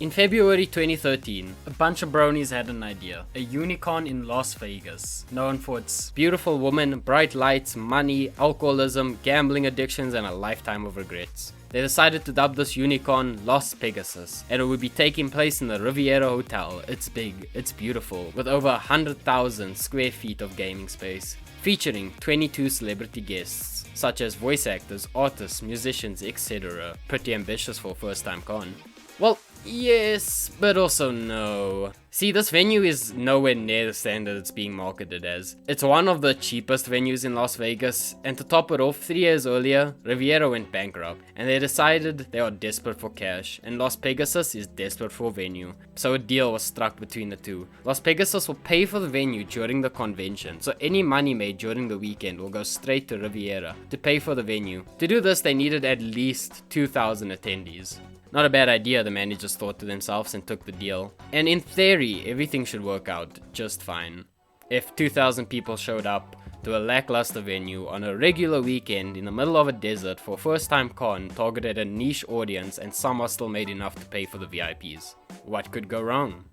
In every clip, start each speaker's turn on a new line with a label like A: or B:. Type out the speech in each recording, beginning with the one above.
A: In February 2013, a bunch of bronies had an idea. A unicon in Las Vegas, known for its beautiful women, bright lights, money, alcoholism, gambling addictions, and a lifetime of regrets. They decided to dub this unicon Las Pegasus, and it would be taking place in the Riviera Hotel. It's big, it's beautiful, with over 100,000 square feet of gaming space, featuring 22 celebrity guests, such as voice actors, artists, musicians, etc. Pretty ambitious for a first-time con. Well, yes, but also no. See, this venue is nowhere near the standard it's being marketed as. It's one of the cheapest venues in Las Vegas, and to top it off, 3 years earlier, Riviera went bankrupt, and they decided they are desperate for cash, and Las Pegasus is desperate for a venue. So a deal was struck between the two. Las Pegasus will pay for the venue during the convention, so any money made during the weekend will go straight to Riviera to pay for the venue. To do this, they needed at least 2,000 attendees. Not a bad idea, the managers thought to themselves and took the deal. And in theory, everything should work out just fine. If 2,000 people showed up to a lackluster venue on a regular weekend in the middle of a desert for a first-time con targeted a niche audience and some still made enough to pay for the VIPs. What could go wrong?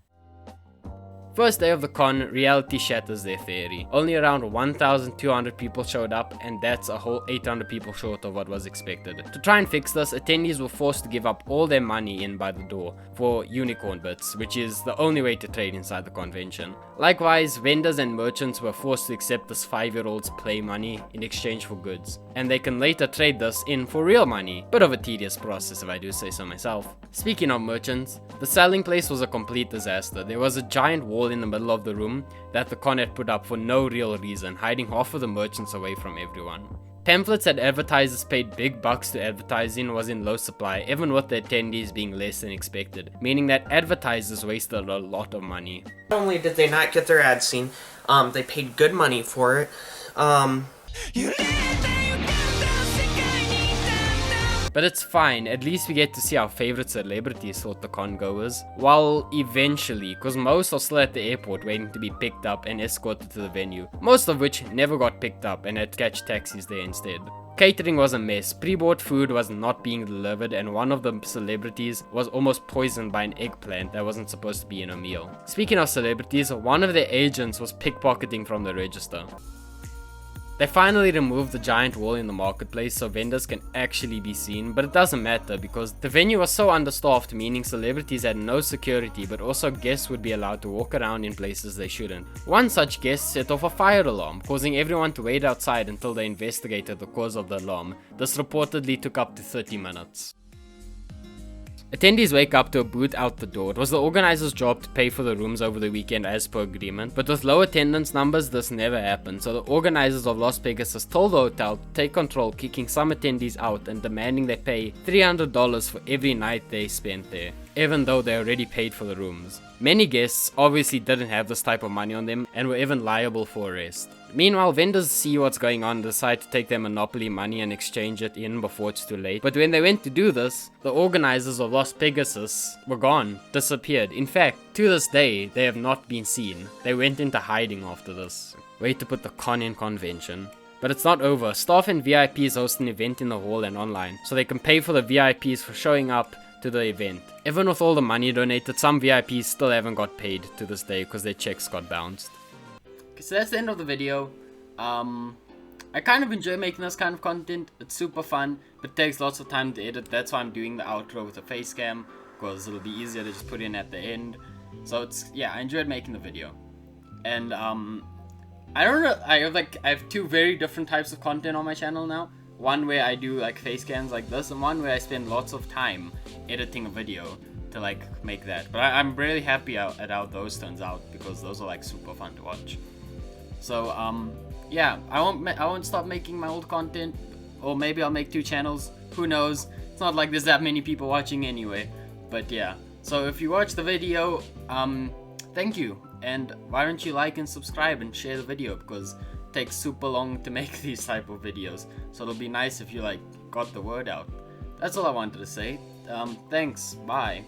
A: First day of the con, reality shatters their theory. Only around 1,200 people showed up, and that's a whole 800 people short of what was expected. To try and fix this, attendees were forced to give up all their money in by the door for unicorn bits, which is the only way to trade inside the convention. Likewise, vendors and merchants were forced to accept this 5-year-old's play money in exchange for goods, and they can later trade this in for real money. Bit of a tedious process if I do say so myself. Speaking of merchants, the selling place was a complete disaster. There was a giant wall in the middle of the room that the con had put up for no real reason, hiding half of the merchants away from everyone. Pamphlets that advertisers paid big bucks to advertise in was in low supply, even with the attendees being less than expected, meaning that advertisers wasted a lot of money.
B: Not only did they not get their ad seen, they paid good money for it.
A: But it's fine, at least we get to see our favorite celebrities thought the con goers. Well, eventually, cause most are still at the airport waiting to be picked up and escorted to the venue, most of which never got picked up and had to catch taxis there instead. Catering was a mess, pre-bought food was not being delivered, and one of the celebrities was almost poisoned by an eggplant that wasn't supposed to be in a meal. Speaking of celebrities, one of their agents was pickpocketing from the register. They finally removed the giant wall in the marketplace so vendors can actually be seen, but it doesn't matter because the venue was so understaffed, meaning celebrities had no security, but also guests would be allowed to walk around in places they shouldn't. One such guest set off a fire alarm, causing everyone to wait outside until they investigated the cause of the alarm. This reportedly took up to 30 minutes. Attendees wake up to a boot out the door. It was the organizer's job to pay for the rooms over the weekend as per agreement, but with low attendance numbers this never happened, so the organizers of Las Pegasus told the hotel to take control, kicking some attendees out and demanding they pay $300 for every night they spent there, even though they already paid for the rooms. Many guests obviously didn't have this type of money on them and were even liable for arrest. Meanwhile, vendors see what's going on and decide to take their monopoly money and exchange it in before it's too late. But when they went to do this, the organizers of Las Pegasus were gone, disappeared. In fact, to this day, they have not been seen. They went into hiding after this. Way to put the con in convention. But it's not over. Staff and VIPs host an event in the hall and online, so they can pay for the VIPs for showing up to the event. Even with all the money donated, some VIPs still haven't got paid to this day because their checks got bounced. So that's the end of the video. I kind of enjoy making this kind of content. It's super fun, but it takes lots of time to edit. That's why I'm doing the outro with a face cam, because it'll be easier to just put in at the end. So it's, yeah, I enjoyed making the video. And I don't know, I have two very different types of content on my channel now. One where I do like face cams like this, and one where I spend lots of time editing a video to like make that. But I'm really happy at how those turns out, because those are like super fun to watch. So yeah, I won't stop making my old content, or maybe I'll make 2 channels, who knows. It's not like there's that many people watching anyway. But yeah, so if you watch the video, thank you, and why don't you like and subscribe and share the video, because it takes super long to make these type of videos, so it'll be nice if you like got the word out. That's all I wanted to say. Thanks, bye.